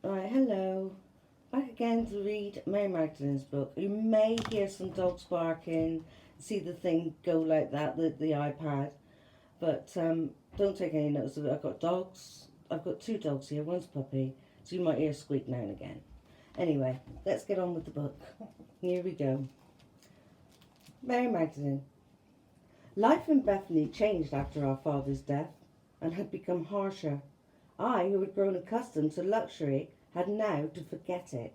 Right, hello. Back again to read Mary Magdalene's book. You may hear some dogs barking, see the thing go like that, the iPad, but don't take any notice of it. I've got dogs. I've got two dogs here, one's a puppy, so you might hear a squeak now and again. Anyway, let's get on with the book. Here we go. Mary Magdalene. Life in Bethany changed after our father's death and had become harsher. I, who had grown accustomed to luxury, had now to forget it.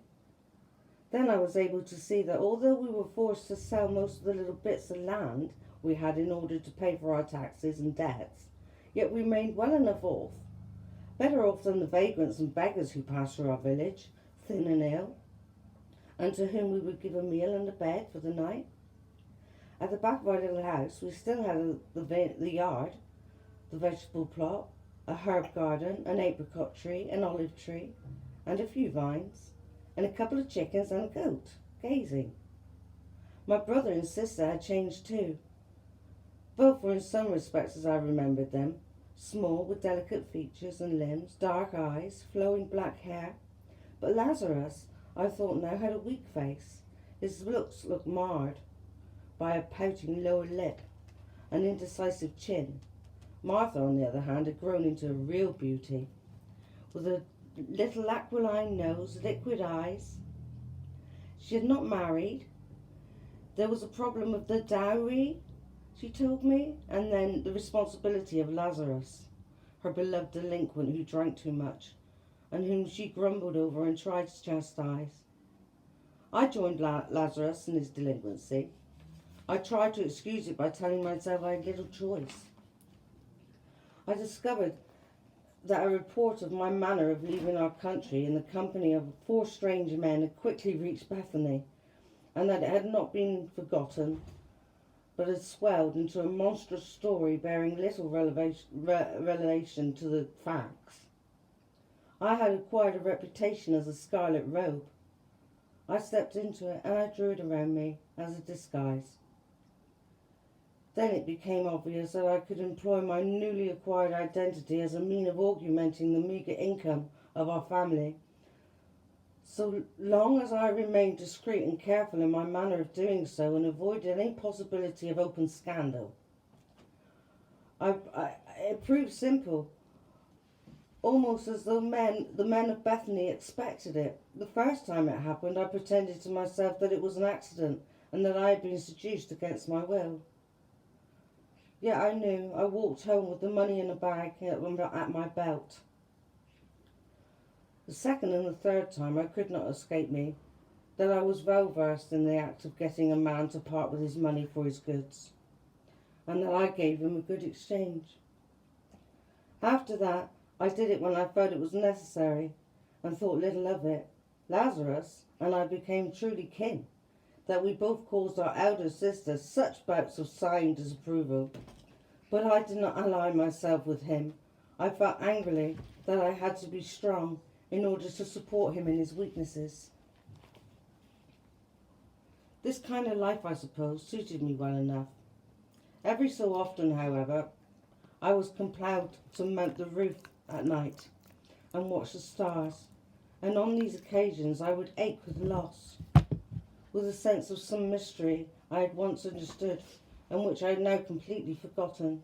Then I was able to see that although we were forced to sell most of the little bits of land we had in order to pay for our taxes and debts, yet we remained well enough off, better off than the vagrants and beggars who passed through our village, thin and ill, and to whom we would give a meal and a bed for the night. At the back of our little house we still had the yard, the vegetable plot, a herb garden, an apricot tree, an olive tree, and a few vines, and a couple of chickens and a goat, gazing. My brother and sister had changed too. Both were in some respects as I remembered them, small with delicate features and limbs, dark eyes, flowing black hair. But Lazarus, I thought now, had a weak face. His looks looked marred by a pouting lower lip, an indecisive chin. Martha, on the other hand, had grown into a real beauty, with a little aquiline nose, liquid eyes. She had not married. There was a problem of the dowry, she told me, and then the responsibility of Lazarus, her beloved delinquent who drank too much, and whom she grumbled over and tried to chastise. I joined Lazarus in his delinquency. I tried to excuse it by telling myself I had little choice. I discovered that a report of my manner of leaving our country in the company of 4 strange men had quickly reached Bethany, and that it had not been forgotten, but had swelled into a monstrous story bearing little relation to the facts. I had acquired a reputation as a scarlet robe. I stepped into it and I drew it around me as a disguise. Then it became obvious that I could employ my newly acquired identity as a means of augmenting the meagre income of our family. So long as I remained discreet and careful in my manner of doing so and avoided any possibility of open scandal. It proved simple, almost as though the men of Bethany expected it. The first time it happened, I pretended to myself that it was an accident and that I had been seduced against my will. Yet I knew. I walked home with the money in a bag at my belt. The second and the third time I could not escape me, that I was well versed in the act of getting a man to part with his money for his goods, and that I gave him a good exchange. After that, I did it when I felt it was necessary, and thought little of it. Lazarus and I became truly kin, that we both caused our elder sister such bouts of sighing disapproval. But I did not ally myself with him. I felt angrily that I had to be strong in order to support him in his weaknesses. This kind of life, I suppose, suited me well enough. Every so often, however, I was compelled to mount the roof at night and watch the stars, and on these occasions I would ache with loss, with a sense of some mystery I had once understood and which I had now completely forgotten.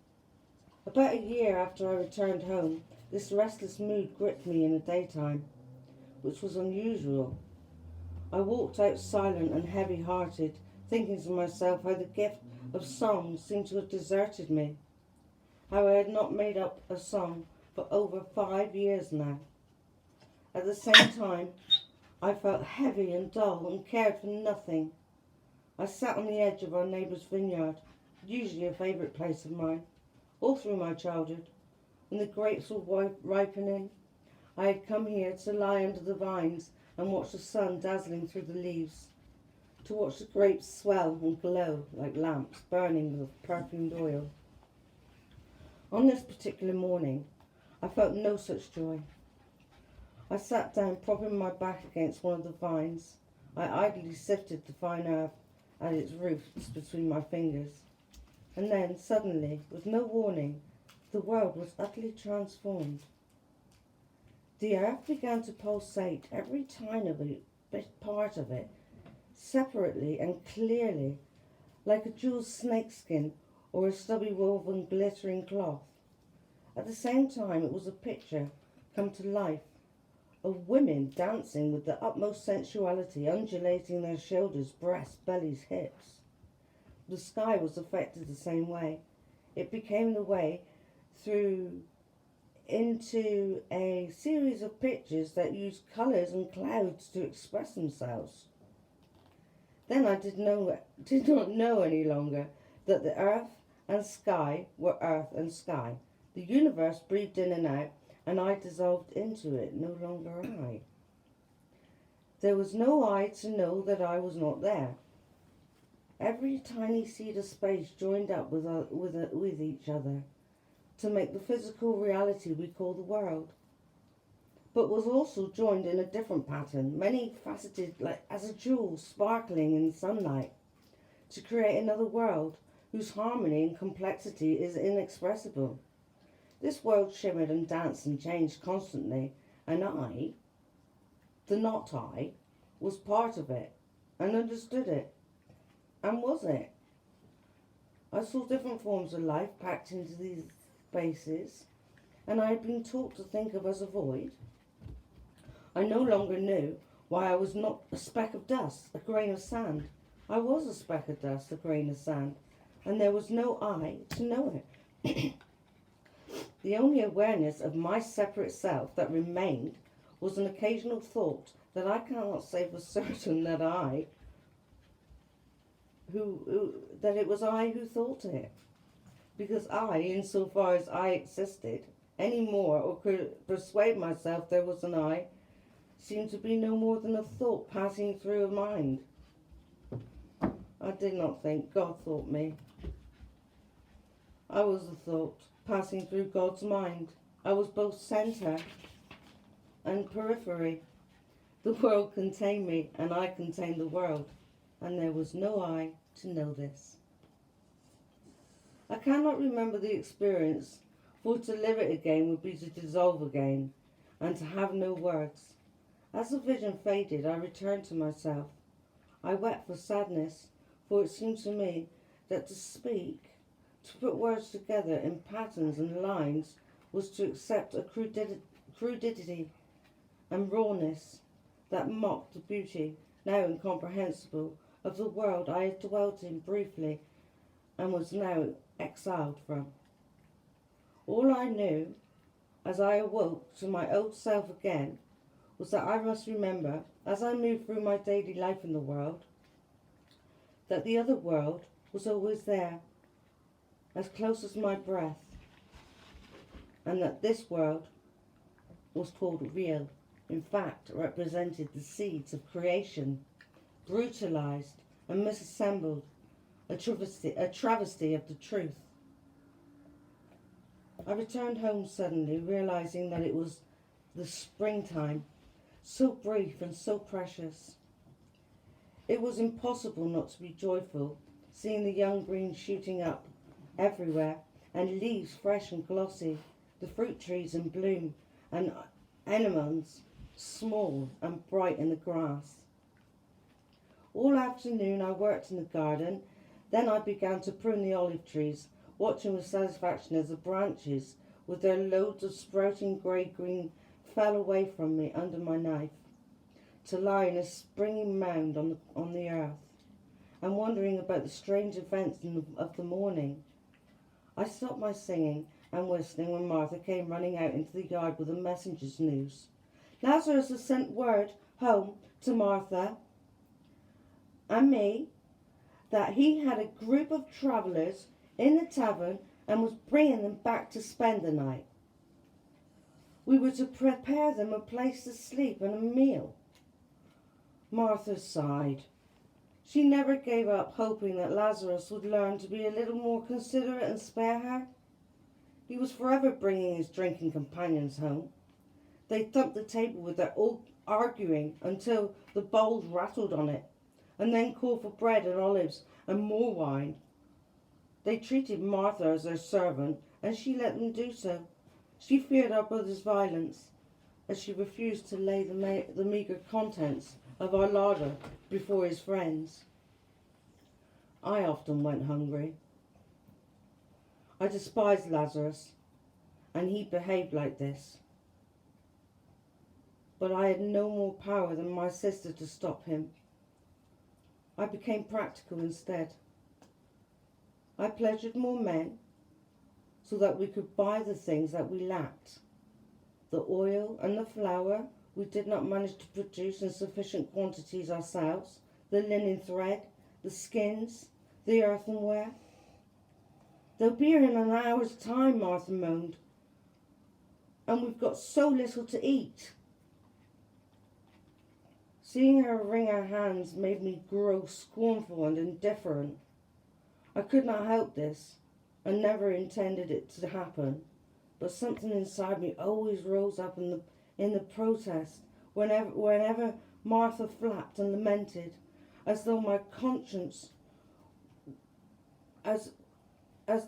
About a year after I returned home, this restless mood gripped me in the daytime, which was unusual. I walked out silent and heavy-hearted, thinking to myself how the gift of song seemed to have deserted me, how I had not made up a song for over 5 years now. At the same time, I felt heavy and dull and cared for nothing. I sat on the edge of our neighbour's vineyard, usually a favourite place of mine, all through my childhood. When the grapes were ripening, I had come here to lie under the vines and watch the sun dazzling through the leaves, to watch the grapes swell and glow like lamps burning with perfumed oil. On this particular morning, I felt no such joy. I sat down, propping my back against one of the vines. I idly sifted the fine herb at its roots between my fingers. And then, suddenly, with no warning, the world was utterly transformed. The earth began to pulsate, every tiny bit part of it, separately and clearly, like a jeweled snakeskin or a stubby woven glittering cloth. At the same time, it was a picture come to life of women dancing with the utmost sensuality, undulating their shoulders, breasts, bellies, hips. The sky was affected the same way. It became the way through into a series of pictures that used colours and clouds to express themselves. Then I did not know any longer that the earth and sky were earth and sky. The universe breathed in and out, and I dissolved into it, no longer I. There was no I to know that I was not there. Every tiny seed of space joined up with each other to make the physical reality we call the world, but was also joined in a different pattern, many faceted like as a jewel sparkling in sunlight, to create another world whose harmony and complexity is inexpressible. This world shimmered and danced and changed constantly, and I, the not I, was part of it, and understood it, and was it. I saw different forms of life packed into these spaces, and I had been taught to think of as a void. I no longer knew why I was not a speck of dust, a grain of sand. I was a speck of dust, a grain of sand, and there was no I to know it. The only awareness of my separate self that remained was an occasional thought that I cannot say for certain that that it was I who thought it, because I, insofar as I existed any more or could persuade myself there was an I, seemed to be no more than a thought passing through a mind. I did not think, God thought me. I was a thought passing through God's mind. I was both centre and periphery. The world contained me, and I contained the world, and there was no I to know this. I cannot remember the experience, for to live it again would be to dissolve again, and to have no words. As the vision faded, I returned to myself. I wept for sadness, for it seemed to me that to speak, to put words together in patterns and lines, was to accept a crudity and rawness that mocked the beauty, now incomprehensible, of the world I had dwelt in briefly and was now exiled from. All I knew, as I awoke to my old self again, was that I must remember, as I moved through my daily life in the world, that the other world was always there, as close as my breath, and that this world was called real, in fact represented the seeds of creation, brutalized and misassembled, a travesty of the truth. I returned home suddenly, realizing that it was the springtime, so brief and so precious. It was impossible not to be joyful, seeing the young green shooting up everywhere, and leaves fresh and glossy, the fruit trees in bloom, and anemones small and bright in the grass. All afternoon I worked in the garden, then I began to prune the olive trees, watching with satisfaction as the branches, with their loads of sprouting grey-green, fell away from me under my knife, to lie in a springy mound on the earth, and wondering about the strange events of the morning. I stopped my singing and whistling when Martha came running out into the yard with a messenger's news. Lazarus has sent word home to Martha and me that he had a group of travellers in the tavern and was bringing them back to spend the night. We were to prepare them a place to sleep and a meal. Martha sighed. She never gave up hoping that Lazarus would learn to be a little more considerate and spare her. He was forever bringing his drinking companions home. They thumped the table with their old arguing until the bowls rattled on it, and then called for bread and olives and more wine. They treated Martha as their servant, and she let them do so. She feared our brother's violence, as she refused to lay the meagre contents of our larder before his friends. I often went hungry. I despised Lazarus, and he behaved like this. But I had no more power than my sister to stop him. I became practical instead. I pleasured more men so that we could buy the things that we lacked. The oil and the flour we did not manage to produce in sufficient quantities ourselves, the linen thread, the skins, the earthenware. They'll be here in an hour's time, Martha moaned, and we've got so little to eat. Seeing her wring her hands made me grow scornful and indifferent. I could not help this, and never intended it to happen, but something inside me always rose up in the protest whenever Martha flapped and lamented, as though my conscience, as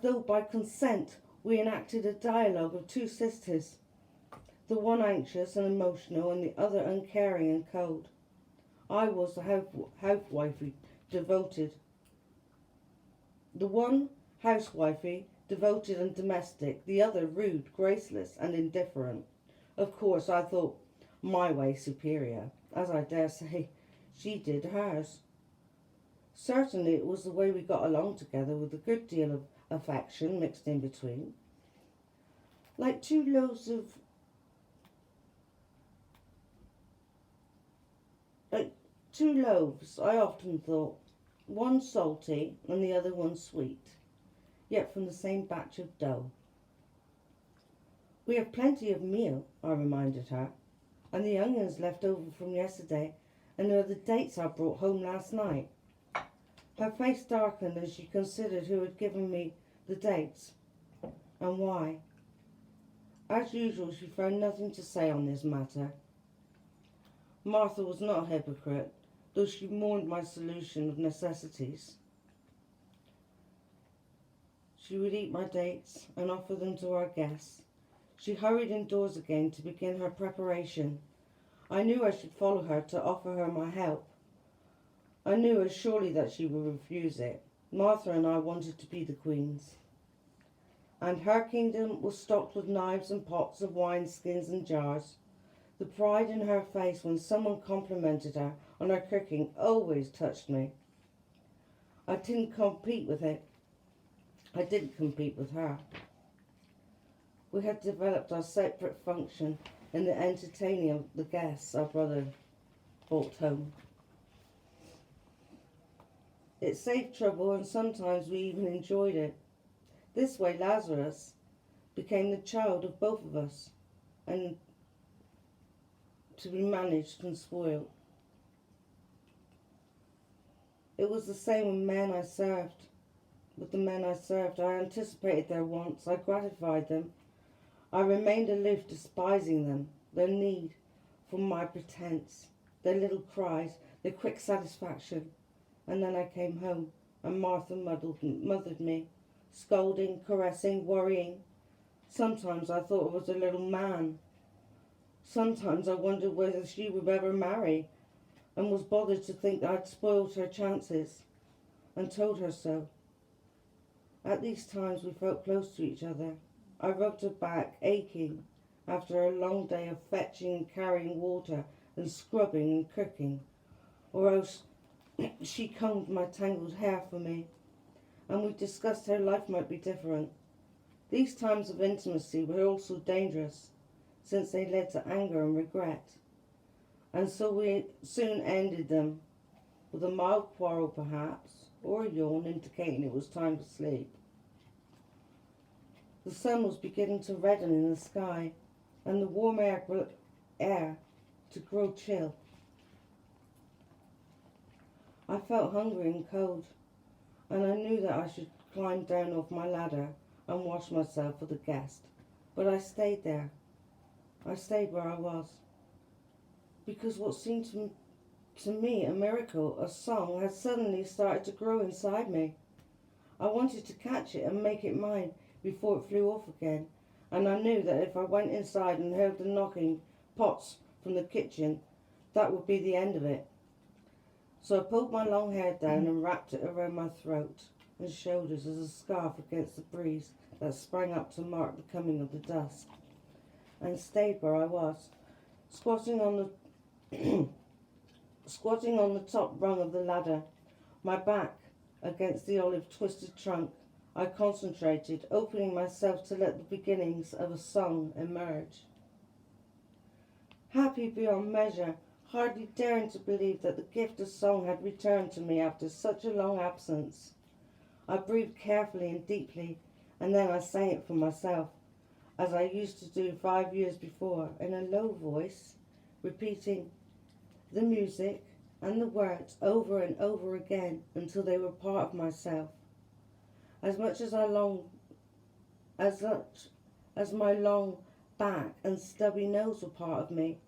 though by consent we enacted a dialogue of two sisters, the one anxious and emotional and the other uncaring and cold. I was the housewifey devoted. The one housewifey, devoted and domestic, the other rude, graceless and indifferent. Of course, I thought my way superior, as I dare say she did hers. Certainly it was the way we got along together, with a good deal of affection mixed in between. Like two loaves, I often thought, one salty and the other one sweet, yet from the same batch of dough. We have plenty of meal, I reminded her, and the onions left over from yesterday, and there are the dates I brought home last night. Her face darkened as she considered who had given me the dates, and why. As usual, she found nothing to say on this matter. Martha was not a hypocrite, though she mourned my solution of necessities. She would eat my dates and offer them to our guests. She hurried indoors again to begin her preparation. I knew I should follow her to offer her my help. I knew as surely that she would refuse it. Martha and I wanted to be the queens. And her kingdom was stocked with knives and pots of wine skins and jars. The pride in her face when someone complimented her on her cooking always touched me. I didn't compete with her. We had developed our separate function in the entertaining of the guests our brother brought home. It saved trouble, and sometimes we even enjoyed it. This way Lazarus became the child of both of us, and to be managed and spoiled. It was the same with the men I served. I anticipated their wants, I gratified them. I remained aloof, despising them, their need for my pretense, their little cries, their quick satisfaction. And then I came home, and Martha mothered me, scolding, caressing, worrying. Sometimes I thought it was a little man. Sometimes I wondered whether she would ever marry, and was bothered to think I'd spoiled her chances, and told her so. At these times we felt close to each other. I rubbed her back, aching, after a long day of fetching and carrying water and scrubbing and cooking, or else she combed my tangled hair for me, and we discussed how life might be different. These times of intimacy were also dangerous, since they led to anger and regret, and so we soon ended them, with a mild quarrel perhaps, or a yawn indicating it was time to sleep. The sun was beginning to redden in the sky, and the warm air to grow chill. I felt hungry and cold, and I knew that I should climb down off my ladder and wash myself for the guest. But I stayed there. I stayed where I was, because what seemed to me a miracle, a song, had suddenly started to grow inside me. I wanted to catch it and make it mine before it flew off again, and I knew that if I went inside and heard the knocking, pots from the kitchen, that would be the end of it. So I pulled my long hair down and wrapped it around my throat and shoulders as a scarf against the breeze that sprang up to mark the coming of the dusk, and stayed where I was, squatting on the top rung of the ladder, my back against the olive twisted trunk. I concentrated, opening myself to let the beginnings of a song emerge. Happy beyond measure, hardly daring to believe that the gift of song had returned to me after such a long absence. I breathed carefully and deeply, and then I sang it for myself, as I used to do 5 years before, in a low voice, repeating the music and the words over and over again until they were part of myself. As much as my long back and stubby nose were part of me.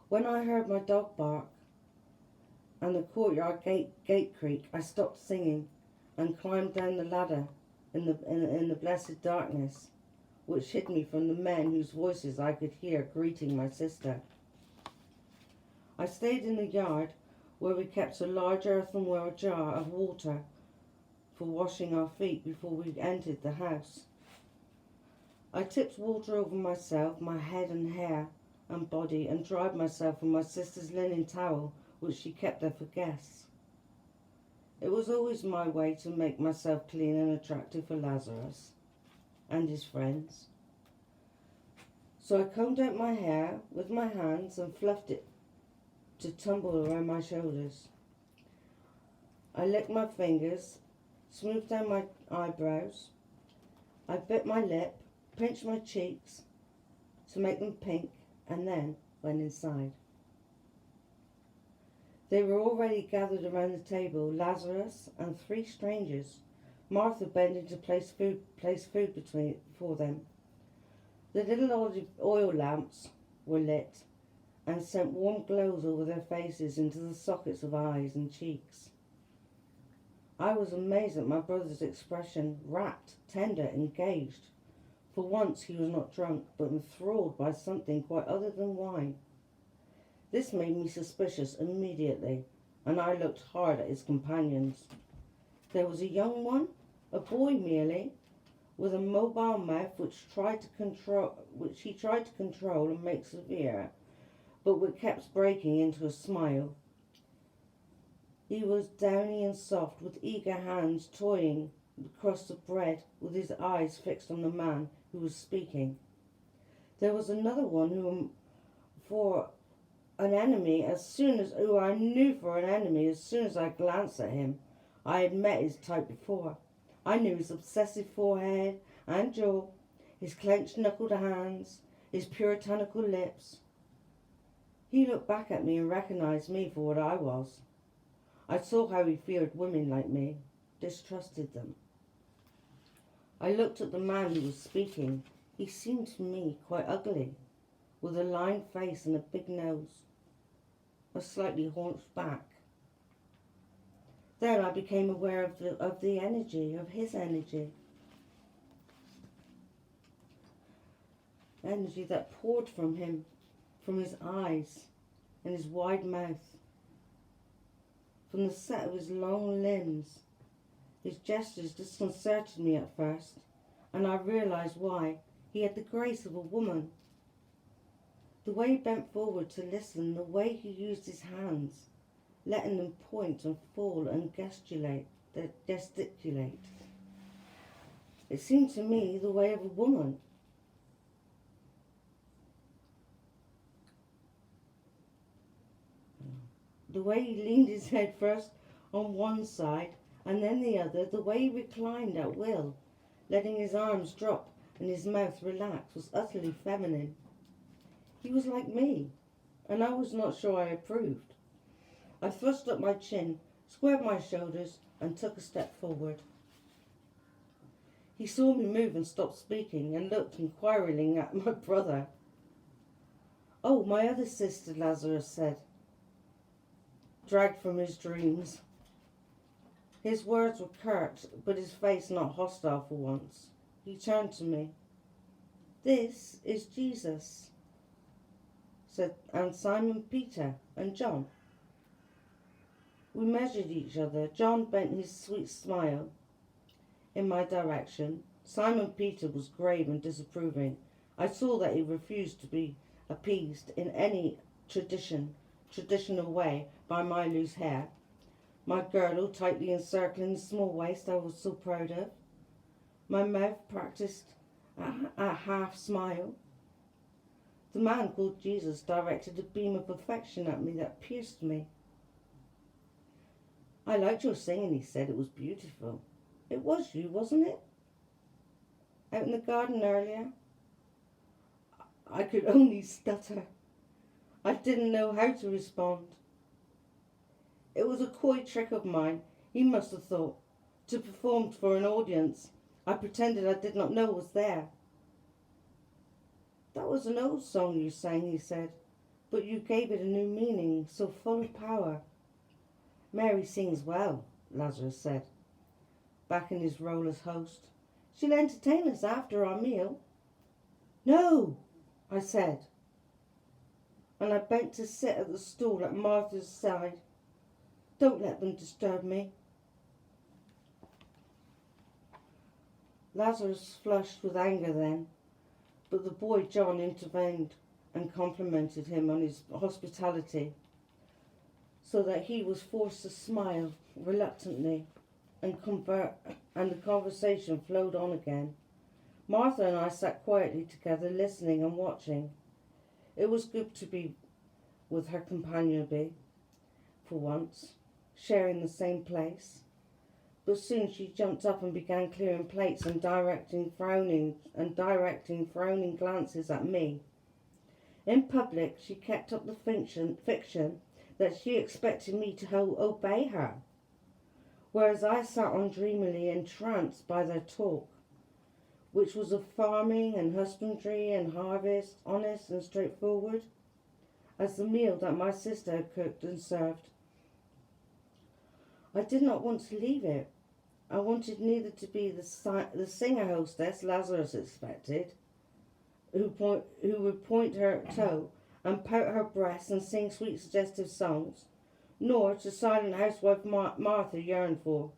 When I heard my dog bark and the courtyard gate creak, I stopped singing and climbed down the ladder in the blessed darkness, which hid me from the men whose voices I could hear greeting my sister. I stayed in the yard where we kept a large earthenware jar of water for washing our feet before we entered the house. I tipped water over myself, my head and hair and body, and dried myself with my sister's linen towel, which she kept there for guests. It was always my way to make myself clean and attractive for Lazarus and his friends. So I combed out my hair with my hands and fluffed it to tumble around my shoulders. I licked my fingers, smoothed down my eyebrows. I bit my lip, pinched my cheeks to make them pink, and then went inside. They were already gathered around the table, Lazarus and 3 strangers, Martha bending to place food for them. The little olive oil lamps were lit and sent warm glows over their faces into the sockets of eyes and cheeks. I was amazed at my brother's expression, rapt, tender, engaged. For once he was not drunk, but enthralled by something quite other than wine. This made me suspicious immediately, and I looked hard at his companions. There was a young one, a boy merely, with a mobile mouth which he tried to control and make severe, but which kept breaking into a smile. He was downy and soft, with eager hands toying the crust of bread, with his eyes fixed on the man who was speaking. There was another one who I knew for an enemy as soon as I glanced at him. I had met his type before. I knew his obsessive forehead and jaw, his clenched knuckled hands, his puritanical lips. He looked back at me and recognized me for what I was. I saw how he feared women like me, distrusted them. I looked at the man who was speaking. He seemed to me quite ugly, with a lined face and a big nose, a slightly haunched back. Then I became aware of the energy, of his energy. Energy that poured from him, from his eyes and his wide mouth, from the set of his long limbs. His gestures disconcerted me at first, and I realized why. He had the grace of a woman. The way he bent forward to listen, the way he used his hands, letting them point and fall and gesticulate. It seemed to me the way of a woman. The way he leaned his head first on one side and then the other, the way he reclined at will, letting his arms drop and his mouth relax, was utterly feminine. He was like me, and I was not sure I approved. I thrust up my chin, squared my shoulders, and took a step forward. He saw me move and stopped speaking, and looked inquiringly at my brother. "Oh, my other sister," Lazarus said, dragged from his dreams. His words were curt, but his face not hostile for once. He turned to me. "This is Jesus." and Simon Peter and John. We measured each other. John bent his sweet smile in my direction. Simon Peter was grave and disapproving. I saw that he refused to be appeased in any traditional way by my loose hair, my girdle tightly encircling the small waist I was so proud of. My mouth practiced a half smile. The man called Jesus directed a beam of affection at me that pierced me. I liked your singing, he said. It was beautiful. It was you, wasn't it? Out in the garden earlier? I could only stutter. I didn't know how to respond. It was a coy trick of mine, he must have thought, to perform for an audience. I pretended I did not know was there. That was an old song you sang, he said, but you gave it a new meaning, so full of power. Mary sings well, Lazarus said, back in his role as host. She'll entertain us after our meal. No, I said, and I bent to sit at the stool at Martha's side. Don't let them disturb me. Lazarus flushed with anger then, but the boy John intervened and complimented him on his hospitality, so that he was forced to smile reluctantly, and the conversation flowed on again. Martha and I sat quietly together, listening and watching. It was good to be with her companionably, for once, sharing the same place. But soon she jumped up and began clearing plates and directing frowning glances at me. In public, she kept up the fiction that she expected me to obey her, whereas I sat on dreamily entranced by their talk, which was of farming and husbandry and harvest, honest and straightforward, as the meal that my sister had cooked and served. I did not want to leave it. I wanted neither to be the singer-hostess Lazarus expected, who would point her toe and pout her breasts and sing sweet suggestive songs, nor to silent housewife Martha yearned for,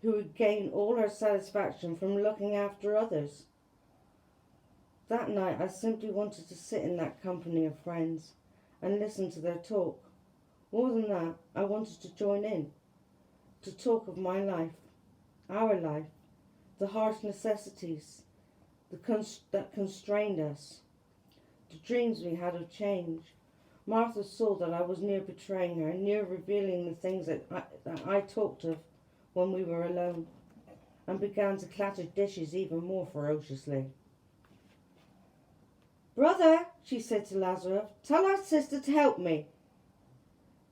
who would gain all her satisfaction from looking after others. That night I simply wanted to sit in that company of friends and listen to their talk. More than that, I wanted to join in, to talk of my life, our life, the harsh necessities that constrained us, the dreams we had of change. Martha saw that I was near betraying her, near revealing the things that I talked of when we were alone, and began to clatter dishes even more ferociously. Brother, she said to Lazarus, tell our sister to help me.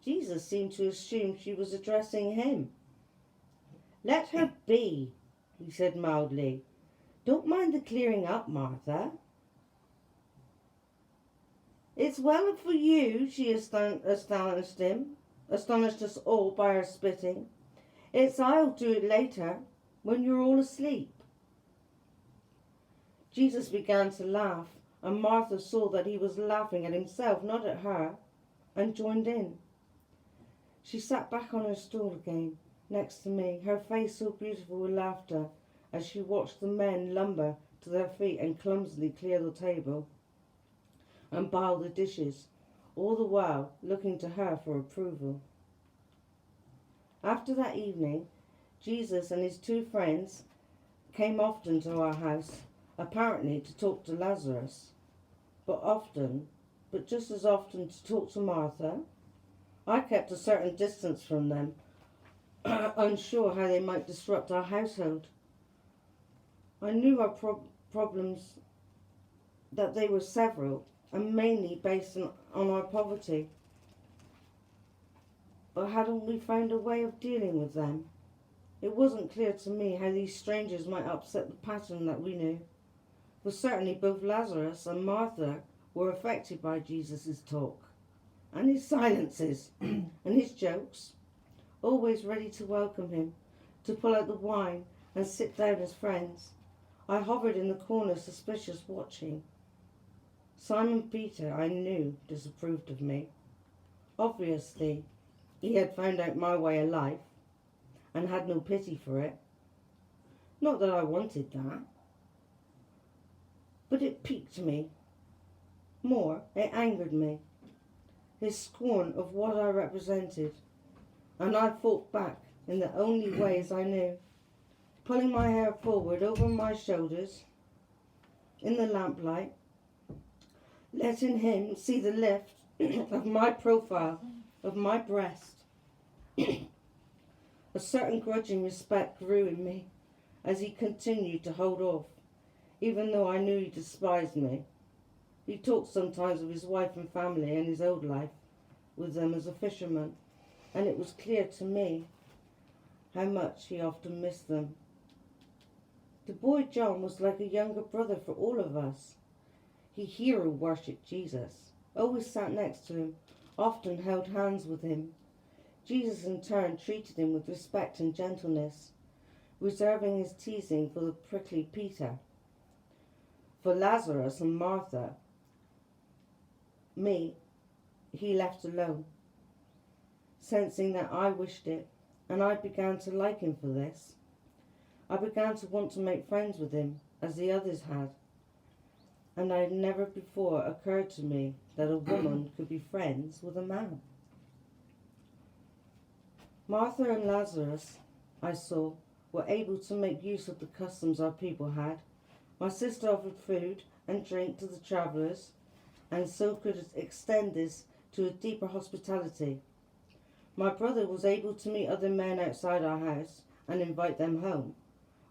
Jesus seemed to assume she was addressing him. Let her be, he said mildly. Don't mind the clearing up, Martha. It's well for you, she astonished us all by her spitting. I'll do it later, when you're all asleep. Jesus began to laugh, and Martha saw that he was laughing at himself, not at her, and joined in. She sat back on her stool again, next to me, her face so beautiful with laughter, as she watched the men lumber to their feet and clumsily clear the table and pile the dishes, all the while looking to her for approval. After that evening, Jesus and his two friends came often to our house, apparently to talk to Lazarus, but just as often to talk to Martha. I kept a certain distance from them, unsure how they might disrupt our household. I knew our problems, that they were several, and mainly based on our poverty. But hadn't we found a way of dealing with them? It wasn't clear to me how these strangers might upset the pattern that we knew. For certainly both Lazarus and Martha were affected by Jesus' talk, and his silences, and his jokes, always ready to welcome him, to pull out the wine and sit down as friends. I hovered in the corner, suspicious, watching. Simon Peter, I knew, disapproved of me. Obviously, he had found out my way of life and had no pity for it. Not that I wanted that, but it piqued me. More, it angered me. His scorn of what I represented, and I fought back in the only ways I knew, pulling my hair forward over my shoulders in the lamplight, letting him see the lift of my profile, of my breast. A certain grudging respect grew in me as he continued to hold off, even though I knew he despised me. He talked sometimes of his wife and family and his old life with them as a fisherman, and it was clear to me how much he often missed them. The boy John was like a younger brother for all of us. He hero worshipped Jesus, always sat next to him, often held hands with him. Jesus in turn treated him with respect and gentleness, reserving his teasing for the prickly Peter. For Lazarus and Martha, me, he left alone, sensing that I wished it, and I began to like him for this. I began to want to make friends with him, as the others had, and it had never before occurred to me that a woman could be friends with a man. Martha and Lazarus, I saw, were able to make use of the customs our people had. My sister offered food and drink to the travellers, and so could extend this to a deeper hospitality. My brother was able to meet other men outside our house and invite them home,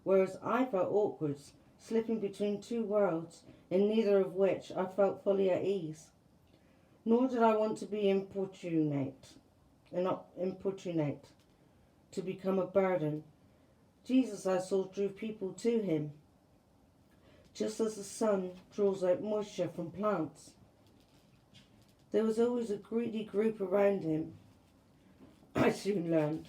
whereas I felt awkward, slipping between two worlds, in neither of which I felt fully at ease. Nor did I want to be importunate, to become a burden. Jesus, I saw, drew people to him, just as the sun draws out moisture from plants. There was always a greedy group around him, I soon learned,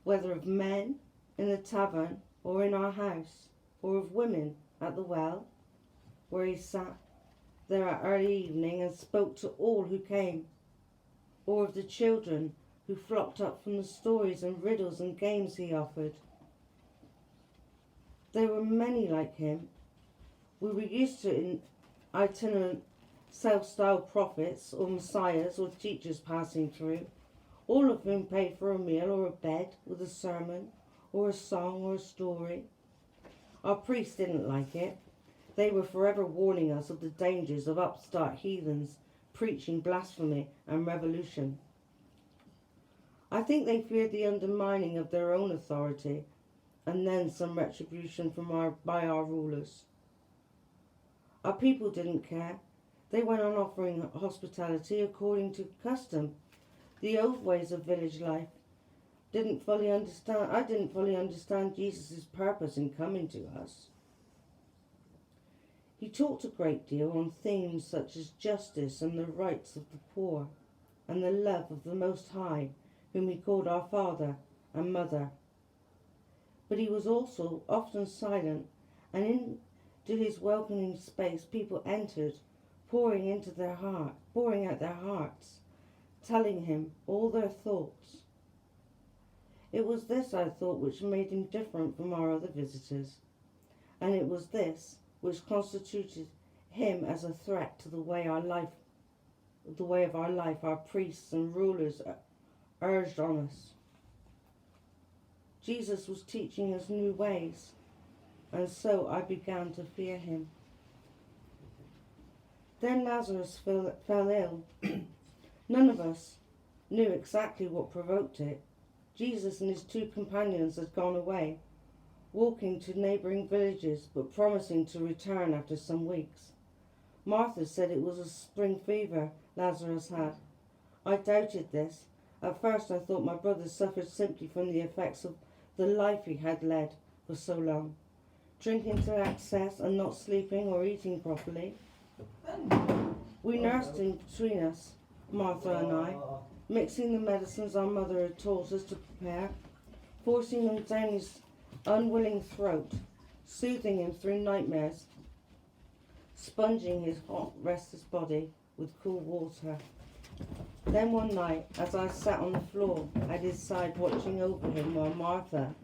whether of men in the tavern or in our house, or of women at the well, where he sat there at early evening and spoke to all who came, or of the children who flocked up from the stories and riddles and games he offered. There were many like him. We were used to itinerant self-styled prophets or messiahs or teachers passing through, all of whom paid for a meal or a bed with a sermon or a song or a story. Our priests didn't like it. They were forever warning us of the dangers of upstart heathens preaching blasphemy and revolution. I think they feared the undermining of their own authority and then some retribution by our rulers. Our people didn't care. They went on offering hospitality according to custom. The old ways of village life I didn't fully understand Jesus' purpose in coming to us. He talked a great deal on themes such as justice and the rights of the poor, and the love of the Most High, whom he called our Father and Mother. But he was also often silent, and into his welcoming space people entered, pouring out their hearts, telling him all their thoughts. It was this, I thought, which made him different from our other visitors, and it was this which constituted him as a threat to the way of our life our priests and rulers urged on us. Jesus was teaching us new ways, and so I began to fear him. Then Lazarus fell ill. None of us knew exactly what provoked it. Jesus and his 2 companions had gone away, walking to neighbouring villages, but promising to return after some weeks. Martha said it was a spring fever Lazarus had. I doubted this. At first I thought my brother suffered simply from the effects of the life he had led for so long, drinking to excess and not sleeping or eating properly. We nursed him between us, Martha and I, mixing the medicines our mother had taught us to prepare, forcing them down his unwilling throat, soothing him through nightmares. sponging his hot, restless body with cool water. Then one night, as I sat on the floor at his side watching over him while Martha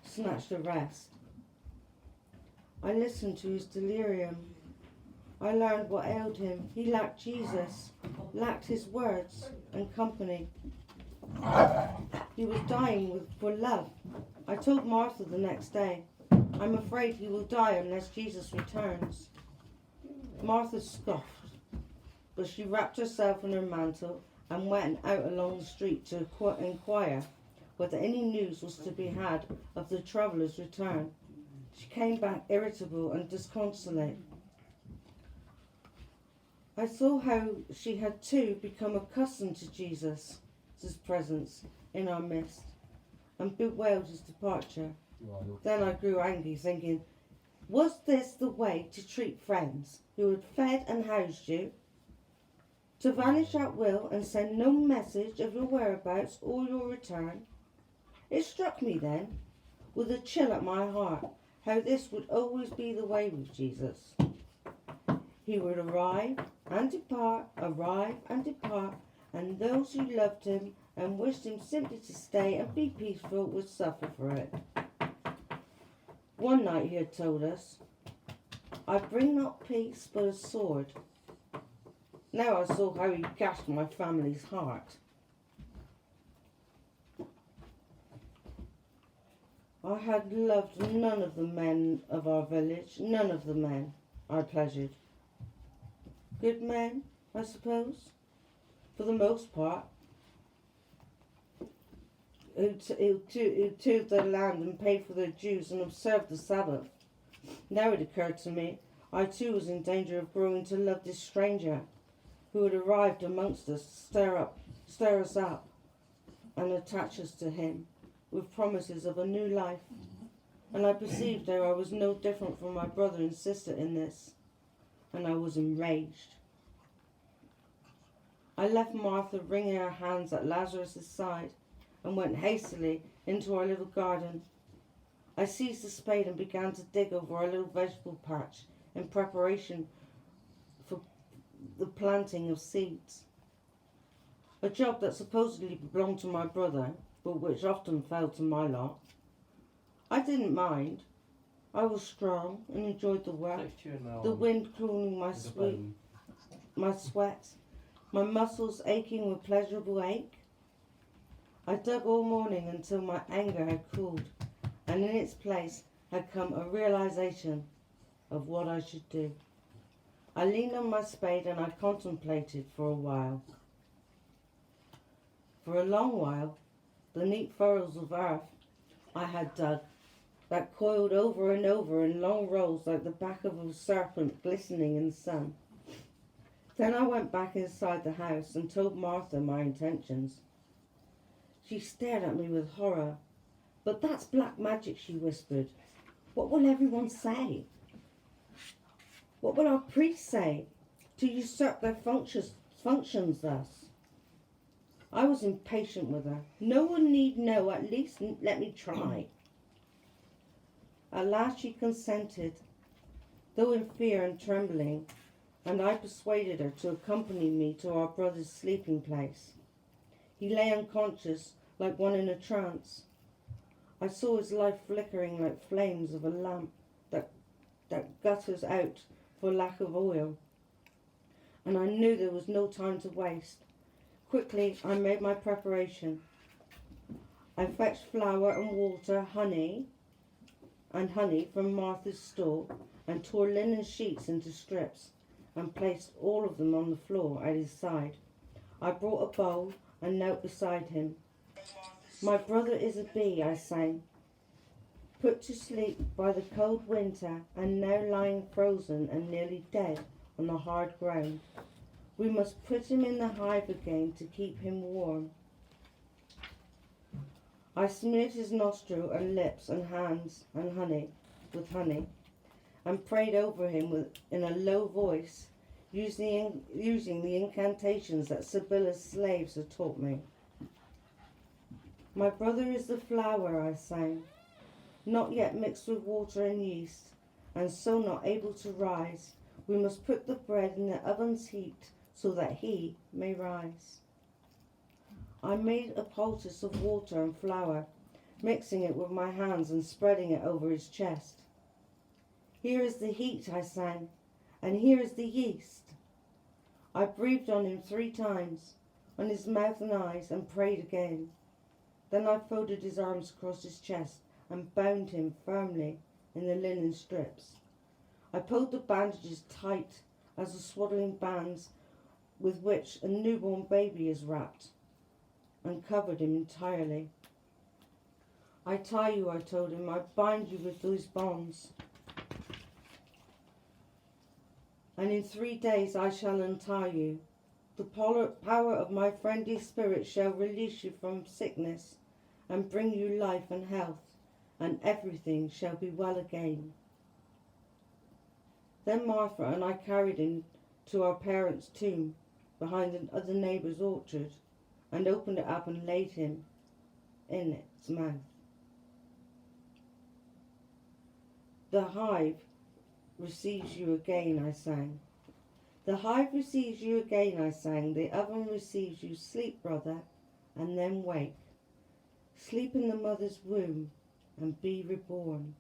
snatched a rest, I listened to his delirium. I learned what ailed him. He lacked Jesus, lacked his words and company. He was dying for love. I told Martha the next day, I'm afraid he will die unless Jesus returns. Martha scoffed, but she wrapped herself in her mantle and went out along the street to inquire whether any news was to be had of the traveller's return. She came back irritable and disconsolate. I saw how she had too become accustomed to Jesus' presence in our midst and bewailed his departure. Then I grew angry, thinking, was this the way to treat friends who had fed and housed you? To vanish at will and send no message of your whereabouts or your return? It struck me then, with a chill at my heart, how this would always be the way with Jesus. He would arrive and depart, and those who loved him and wished him simply to stay and be peaceful would suffer for it. One night he had told us, I bring not peace but a sword. Now I saw how he gashed my family's heart. I had loved none of the men of our village, none of the men I pleasured. Good men, I suppose, for the most part, who tilled their land and paid for their dues and observed the Sabbath. Now it occurred to me, I too was in danger of growing to love this stranger who had arrived amongst us, stir us up and attach us to him with promises of a new life. And I perceived how I was no different from my brother and sister in this, and I was enraged. I left Martha wringing her hands at Lazarus' side and went hastily into our little garden. I seized a spade and began to dig over our little vegetable patch in preparation for the planting of seeds. A job that supposedly belonged to my brother, but which often fell to my lot. I didn't mind. I was strong and enjoyed the work, the wind cooling my sweat, my muscles aching with pleasurable ache. I dug all morning until my anger had cooled, and in its place had come a realization of what I should do. I leaned on my spade and I contemplated for a while. For a long while, the neat furrows of earth I had dug, that coiled over and over in long rows like the back of a serpent glistening in the sun. Then I went back inside the house and told Martha my intentions. She stared at me with horror. But that's black magic, she whispered. What will everyone say? What will our priests say to usurp their functions thus? I was impatient with her. No one need know, at least let me try. At last she consented, though in fear and trembling, and I persuaded her to accompany me to our brother's sleeping place. He lay unconscious, like one in a trance. I saw his life flickering like flames of a lamp that gutters out for lack of oil, and I knew there was no time to waste. Quickly I made my preparation. I fetched flour and water, honey from Martha's store, and tore linen sheets into strips and placed all of them on the floor at his side. I brought a bowl and knelt beside him. My brother is a bee, I sang, put to sleep by the cold winter and now lying frozen and nearly dead on the hard ground. We must put him in the hive again to keep him warm. I smeared his nostril and lips and hands and with honey, and prayed over him in a low voice, using the incantations that Sibylla's slaves had taught me. My brother is the flower, I sang, not yet mixed with water and yeast, and so not able to rise. We must put the bread in the oven's heat so that he may rise. I made a poultice of water and flour, mixing it with my hands and spreading it over his chest. Here is the heat, I sang, and here is the yeast. I breathed on him 3 times, on his mouth and eyes, and prayed again. Then I folded his arms across his chest and bound him firmly in the linen strips. I pulled the bandages tight as the swaddling bands with which a newborn baby is wrapped, and covered him entirely. I tie you, I told him, I bind you with these bonds, and in 3 days I shall untie you. The power of my friendly spirit shall release you from sickness and bring you life and health, and everything shall be well again. Then Martha and I carried him to our parents' tomb behind the other neighbour's orchard, and opened it up and laid him in its mouth. The hive receives you again, I sang. The hive receives you again, I sang. The oven receives you. Sleep, brother, and then wake. Sleep in the mother's womb and be reborn.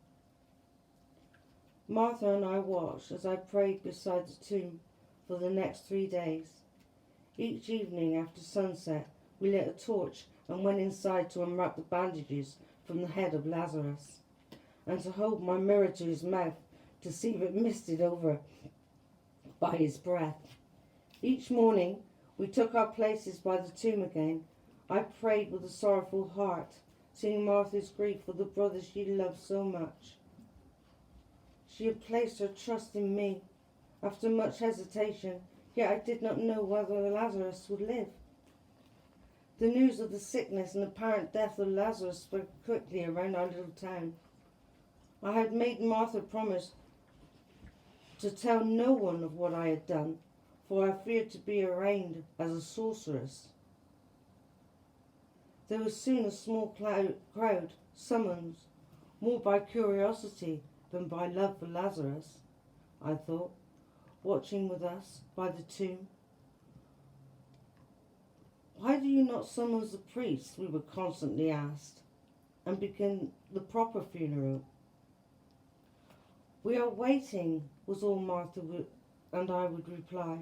Martha and I watched as I prayed beside the tomb for the next 3 days. Each evening after sunset, we lit a torch and went inside to unwrap the bandages from the head of Lazarus, and to hold my mirror to his mouth to see if it misted over by his breath. Each morning we took our places by the tomb again. I prayed with a sorrowful heart, seeing Martha's grief for the brother she loved so much. She had placed her trust in me. After much hesitation, yet I did not know whether Lazarus would live. The news of the sickness and apparent death of Lazarus spread quickly around our little town. I had made Martha promise to tell no one of what I had done, for I feared to be arraigned as a sorceress. There was soon a small crowd summoned, more by curiosity than by love for Lazarus, I thought, watching with us by the tomb. Why do you not summon the priests, we were constantly asked, and begin the proper funeral? We are waiting, was all Martha and I would reply.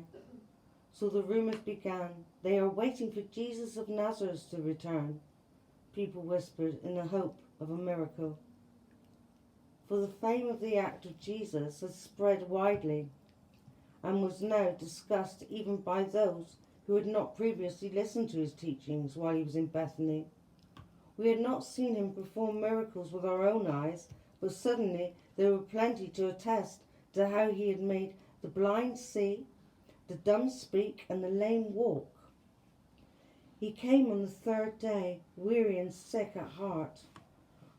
So the rumours began. They are waiting for Jesus of Nazareth to return, people whispered in the hope of a miracle. For the fame of the act of Jesus had spread widely and was now discussed even by those who had not previously listened to his teachings while he was in Bethany. We had not seen him perform miracles with our own eyes, but suddenly there were plenty to attest to how he had made the blind see, the dumb speak, and the lame walk. He came on the 3rd day, weary and sick at heart.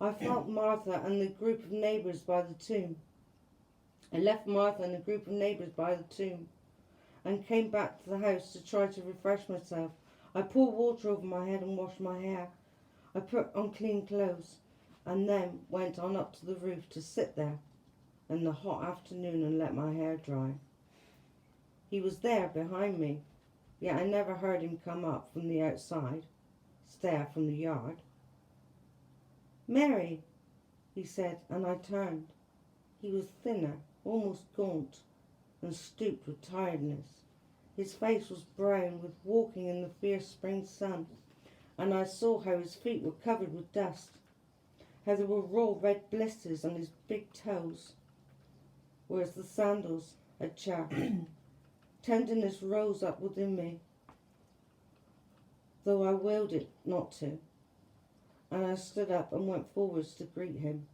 I felt Martha and the group of neighbours by the tomb. I left Martha and a group of neighbours by the tomb and came back to the house to try to refresh myself. I poured water over my head and washed my hair. I put on clean clothes and then went on up to the roof to sit there in the hot afternoon and let my hair dry. He was there behind me, yet I never heard him come up from the outside, stare from the yard. Mary, he said, and I turned. He was thinner, almost gaunt, and stooped with tiredness. His face was brown with walking in the fierce spring sun, and I saw how his feet were covered with dust, how there were raw red blisters on his big toes, whereas the sandals had chapped. Tenderness rose up within me, though I willed it not to, and I stood up and went forwards to greet him.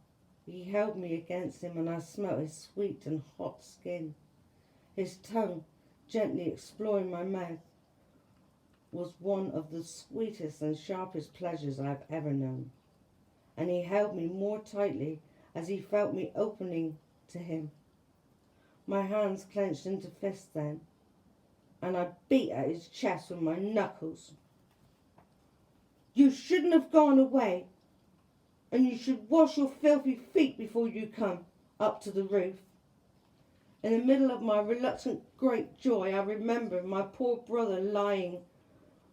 He held me against him, and I smelt his sweet and hot skin. His tongue, gently exploring my mouth, was one of the sweetest and sharpest pleasures I have ever known, and he held me more tightly as he felt me opening to him. My hands clenched into fists then, and I beat at his chest with my knuckles. You shouldn't have gone away, and you should wash your filthy feet before you come up to the roof. In the middle of my reluctant great joy, I remembered my poor brother lying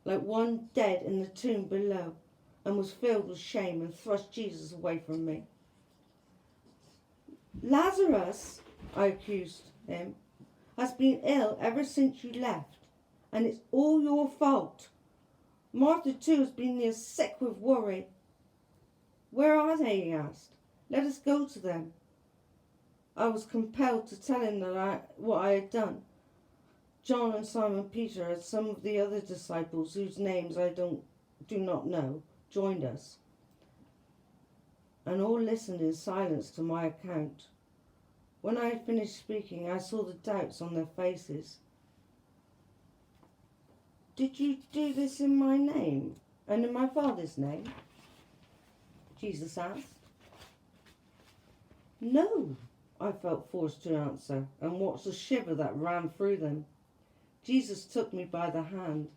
like one dead in the tomb below, and was filled with shame and thrust Jesus away from me. Lazarus, I accused him, has been ill ever since you left, and it's all your fault. Martha too has been near sick with worry. Where are they? He asked. Let us go to them. I was compelled to tell him what I had done. John and Simon Peter and some of the other disciples, whose names I do not know, joined us, and all listened in silence to my account. When I had finished speaking, I saw the doubts on their faces. Did you do this in my name and in my Father's name? Jesus asked. No, I felt forced to answer, and watched a shiver that ran through them. Jesus took me by the hand.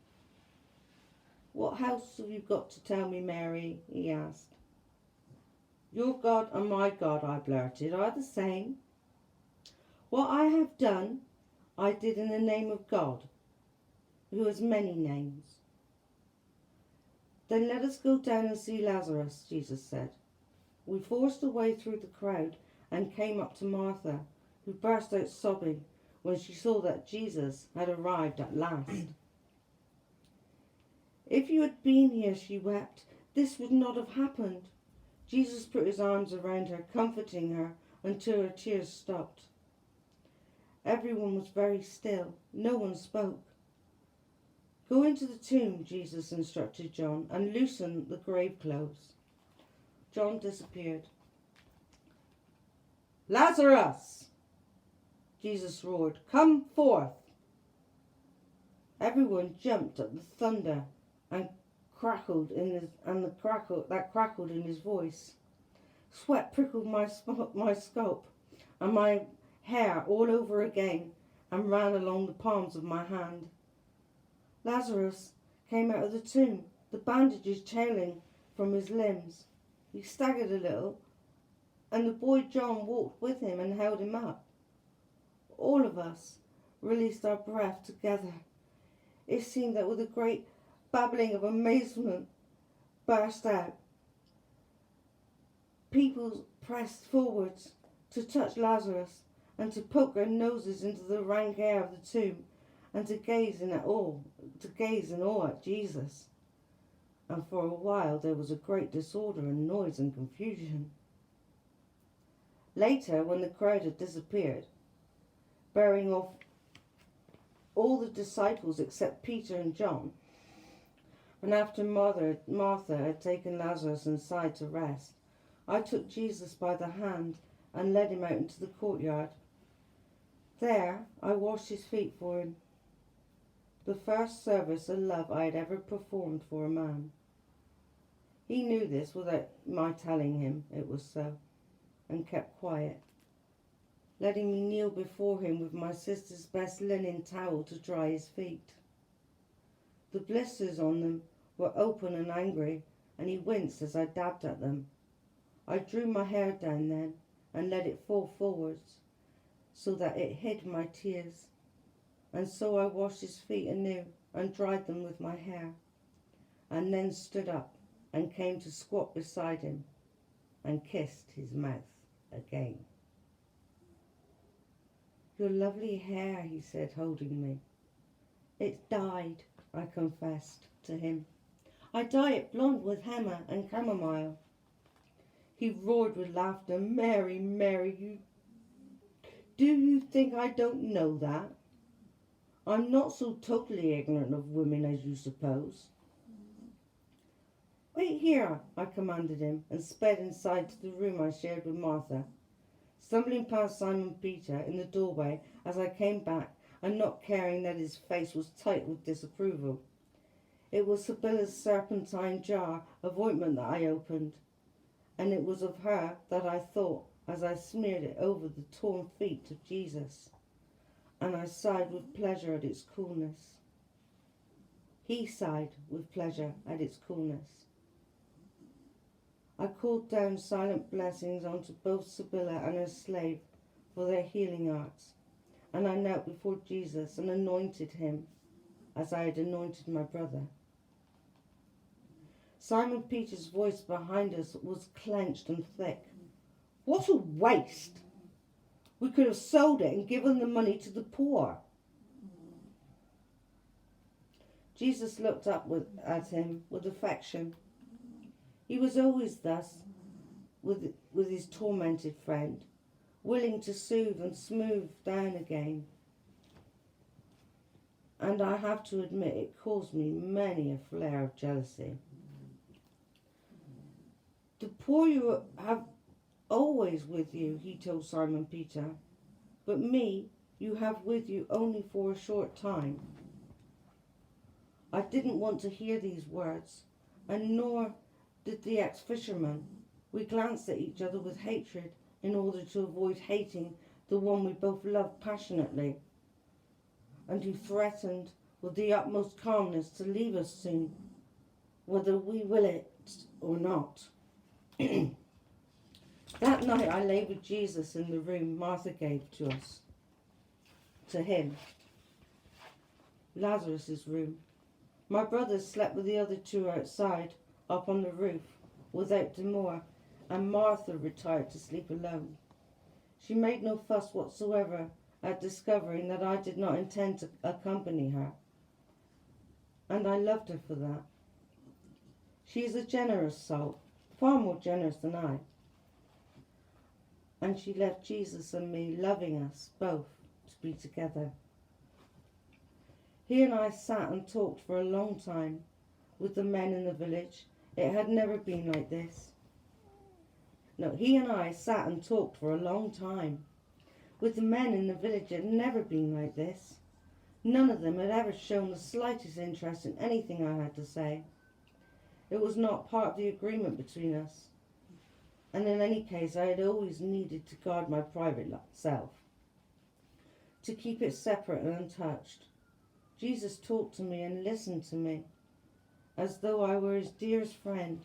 What else have you got to tell me, Mary? He asked. Your God and my God, I blurted, are the same. What I have done, I did in the name of God, who has many names. Then let us go down and see Lazarus, Jesus said. We forced a way through the crowd and came up to Martha, who burst out sobbing when she saw that Jesus had arrived at last. If you had been here, she wept, this would not have happened. Jesus put his arms around her, comforting her until her tears stopped. Everyone was very still. No one spoke. Go into the tomb, Jesus instructed John, and loosen the grave clothes. John disappeared. Lazarus! Jesus roared, come forth! Everyone jumped at the thunder and crackled in his voice. Sweat prickled my scalp and my hair all over again and ran along the palms of my hand. Lazarus came out of the tomb, the bandages trailing from his limbs. He staggered a little, and the boy John walked with him and held him up. All of us released our breath together. It seemed that with a great babbling of amazement burst out. People pressed forwards to touch Lazarus and to poke their noses into the rank air of the tomb and to gaze in awe at Jesus. And for a while there was a great disorder and noise and confusion. Later, when the crowd had disappeared, bearing off all the disciples except Peter and John, and after Martha had taken Lazarus inside to rest, I took Jesus by the hand and led him out into the courtyard. There I washed his feet for him, the first service of love I had ever performed for a man. He knew this without my telling him it was so, and kept quiet, letting me kneel before him with my sister's best linen towel to dry his feet. The blisters on them were open and angry, and he winced as I dabbed at them. I drew my hair down then and let it fall forwards so that it hid my tears, and so I washed his feet anew and dried them with my hair, and then stood up and came to squat beside him and kissed his mouth again. Your lovely hair, he said, holding me. It's dyed, I confessed to him. I dye it blonde with henna and chamomile. He roared with laughter. Mary, Mary, do you think I don't know that? I'm not so totally ignorant of women as you suppose. Wait here, I commanded him, and sped inside to the room I shared with Martha, stumbling past Simon Peter in the doorway as I came back and not caring that his face was tight with disapproval. It was Sibylla's serpentine jar of ointment that I opened, and it was of her that I thought as I smeared it over the torn feet of Jesus, and I sighed with pleasure at its coolness. He sighed with pleasure at its coolness. I called down silent blessings onto both Sibylla and her slave for their healing arts, and I knelt before Jesus and anointed him as I had anointed my brother. Simon Peter's voice behind us was clenched and thick. What a waste! We could have sold it and given the money to the poor. Jesus looked up at him with affection. He was always thus with his tormented friend, willing to soothe and smooth down again. And I have to admit it caused me many a flare of jealousy. The poor you have always with you, he told Simon Peter, but me you have with you only for a short time. I didn't want to hear these words, and nor did the ex-fisherman. We glanced at each other with hatred in order to avoid hating the one we both loved passionately, and who threatened with the utmost calmness to leave us soon, whether we will it or not. That night I lay with Jesus in the room Martha gave to him, Lazarus's room. My brothers slept with the other two outside, up on the roof, without demur, and Martha retired to sleep alone. She made no fuss whatsoever at discovering that I did not intend to accompany her, and I loved her for that. She is a generous soul, far more generous than I, and she left Jesus and me loving us both to be together. He and I sat and talked for a long time with the men in the village. It had never been like this. No, he and I sat and talked for a long time with the men in the village. It had never been like this. None of them had ever shown the slightest interest in anything I had to say. It was not part of the agreement between us. And in any case, I had always needed to guard my private self, to keep it separate and untouched. Jesus talked to me and listened to me as though I were his dearest friend.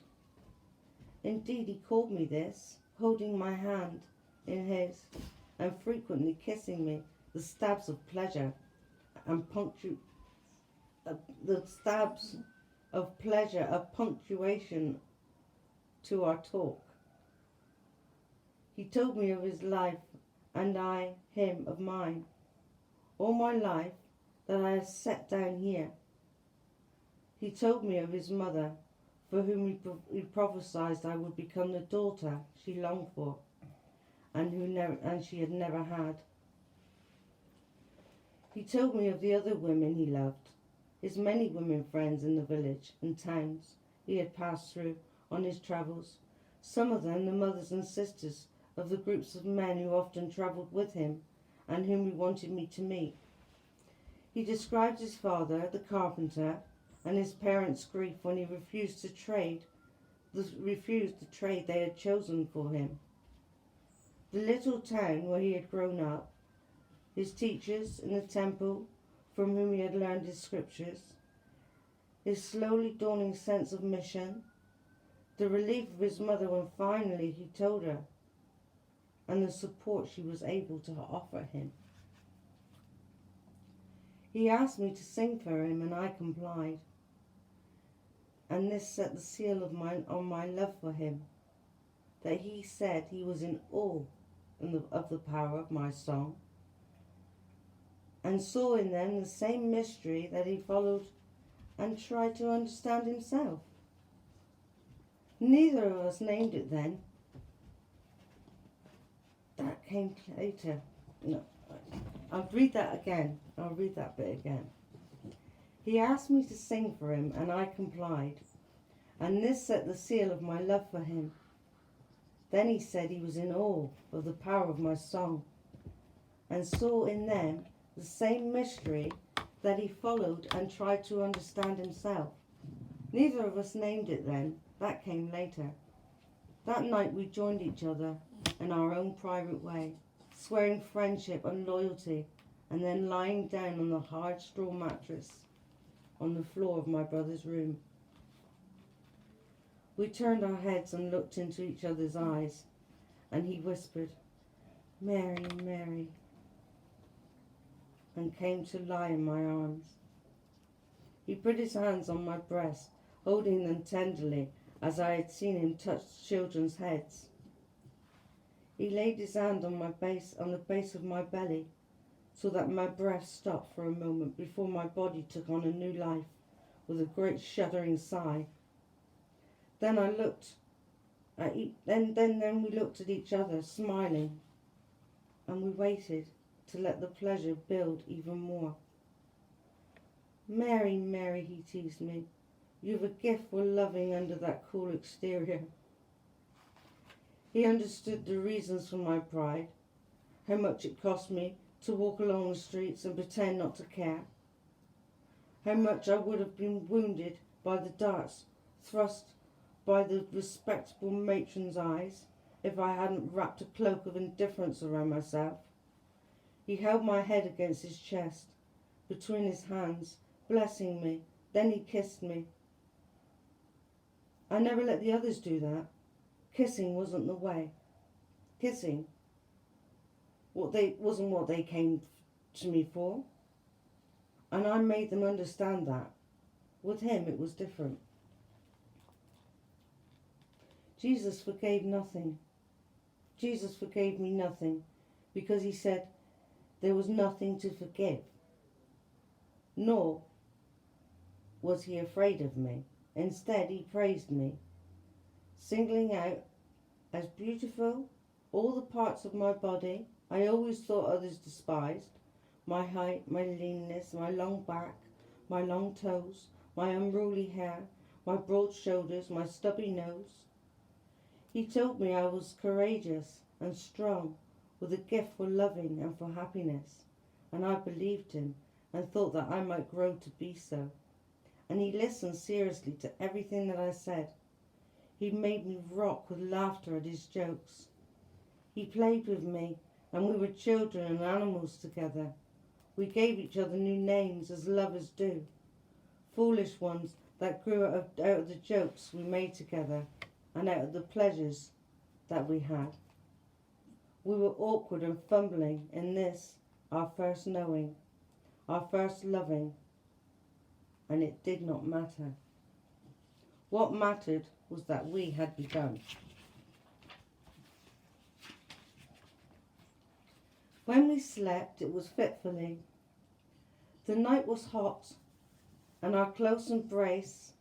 Indeed, he called me this, holding my hand in his and frequently kissing me, the stabs of pleasure and punctuation to our talk. He told me of his life and I him of mine. All my life that I have set down here. He told me of his mother, for whom he prophesied I would become the daughter she longed for, and she had never had. He told me of the other women he loved, his many women friends in the village and towns he had passed through on his travels, some of them the mothers and sisters of the groups of men who often travelled with him and whom he wanted me to meet. He described his father, the carpenter, and his parents' grief when he refused the trade they had chosen for him. The little town where he had grown up, his teachers in the temple from whom he had learned his scriptures, his slowly dawning sense of mission, the relief of his mother when finally he told her, and the support she was able to offer him. He asked me to sing for him, and I complied. And this set the seal on my love for him, that he said he was in awe of the power of my song, and saw in them the same mystery that he followed and tried to understand himself. Neither of us named it then. That came later. No, I'll read that again. I'll read that bit again. He asked me to sing for him, and I complied, and this set the seal of my love for him. Then he said he was in awe of the power of my song, and saw in them the same mystery that he followed and tried to understand himself. Neither of us named it then. That came later. That night we joined each other in our own private way, swearing friendship and loyalty, and then lying down on the hard straw mattress on the floor of my brother's room. We turned our heads and looked into each other's eyes, and he whispered, "Mary, Mary." and came to lie in my arms. He put his hands on my breast, holding them tenderly, as I had seen him touch children's heads. He laid his hand on the base of my belly, so that my breath stopped for a moment before my body took on a new life with a great shuddering sigh. Then we looked at each other, smiling, and we waited to let the pleasure build even more. Mary, Mary, he teased me, you've a gift for loving under that cool exterior. He understood the reasons for my pride, how much it cost me to walk along the streets and pretend not to care, how much I would have been wounded by the darts thrust by the respectable matron's eyes if I hadn't wrapped a cloak of indifference around myself. He held my head against his chest, between his hands, blessing me. Then he kissed me. I never let the others do that. Kissing wasn't the way. Kissing wasn't what they came to me for. And I made them understand that. With him it was different. Jesus forgave nothing. Jesus forgave me nothing because he said there was nothing to forgive. Nor was he afraid of me. Instead, he praised me, singling out as beautiful all the parts of my body I always thought others despised: my height, my leanness, my long back, my long toes, my unruly hair, my broad shoulders, my stubby nose. He told me I was courageous and strong, with a gift for loving and for happiness, and I believed him and thought that I might grow to be so. And he listened seriously to everything that I said. He made me rock with laughter at his jokes. He played with me, and we were children and animals together. We gave each other new names as lovers do, foolish ones that grew out of the jokes we made together and out of the pleasures that we had. We were awkward and fumbling in this, our first knowing, our first loving, and it did not matter. What mattered was that we had begun. When we slept, it was fitfully. The night was hot, and our close embrace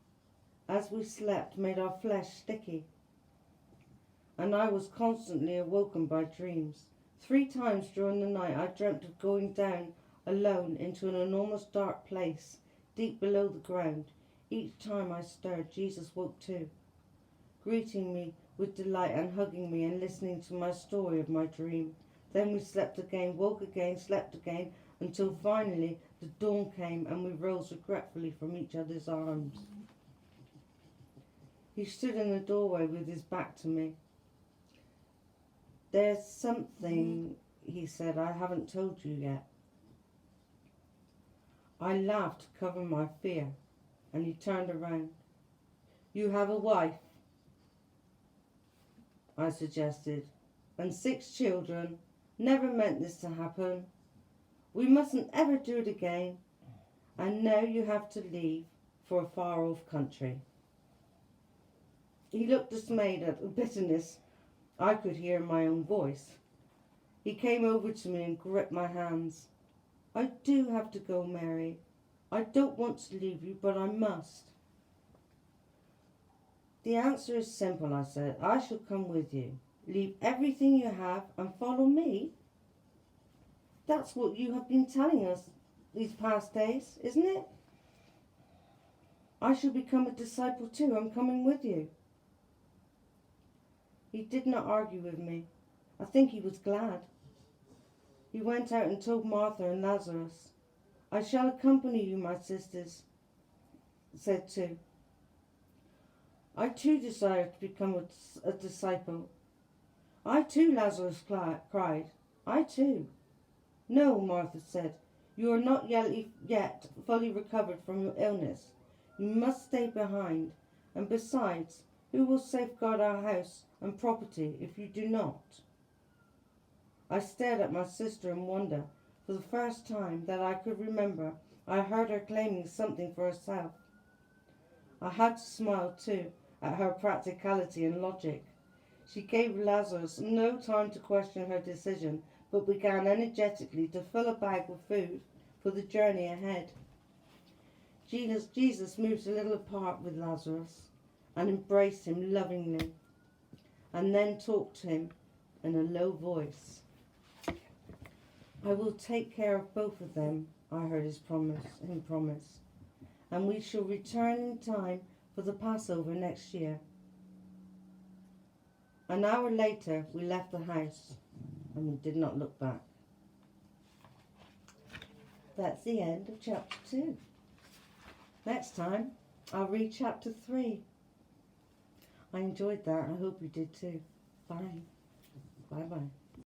as we slept made our flesh sticky. And I was constantly awoken by dreams. 3 times during the night I dreamt of going down alone into an enormous dark place, deep below the ground. Each time I stirred, Jesus woke too, greeting me with delight and hugging me and listening to my story of my dream. Then we slept again, woke again, slept again, until finally the dawn came and we rose regretfully from each other's arms. He stood in the doorway with his back to me. There's something, he said, I haven't told you yet. I laughed to cover my fear, and he turned around. You have a wife, I suggested, and 6 children. Never meant this to happen. We mustn't ever do it again. And now you have to leave for a far-off country. He looked dismayed at the bitterness I could hear in my own voice. He came over to me and gripped my hands. I do have to go, Mary. I don't want to leave you, but I must. The answer is simple, I said. I shall come with you. Leave everything you have and follow me. That's what you have been telling us these past days, isn't it? I shall become a disciple too. I'm coming with you. He did not argue with me. I think he was glad. He went out and told Martha and Lazarus. I shall accompany you, my sisters, said too. I too desire to become a disciple. I too, Lazarus cried. I too. No, Martha said. You are not yet fully recovered from your illness. You must stay behind. And besides, who will safeguard our house and property if you do not? I stared at my sister in wonder, For the first time that I could remember, I heard her claiming something for herself. I had to smile too at her practicality and logic. She gave Lazarus no time to question her decision, but began energetically to fill a bag with food for the journey ahead. Jesus moved a little apart with Lazarus and embraced him lovingly, and then talked to him in a low voice. I will take care of both of them, I heard him promise, and we shall return in time for the Passover next year. An hour later, we left the house, and we did not look back. That's the end of chapter 2. Next time, I'll read chapter 3. I enjoyed that. I hope you did too. Bye. Bye-bye.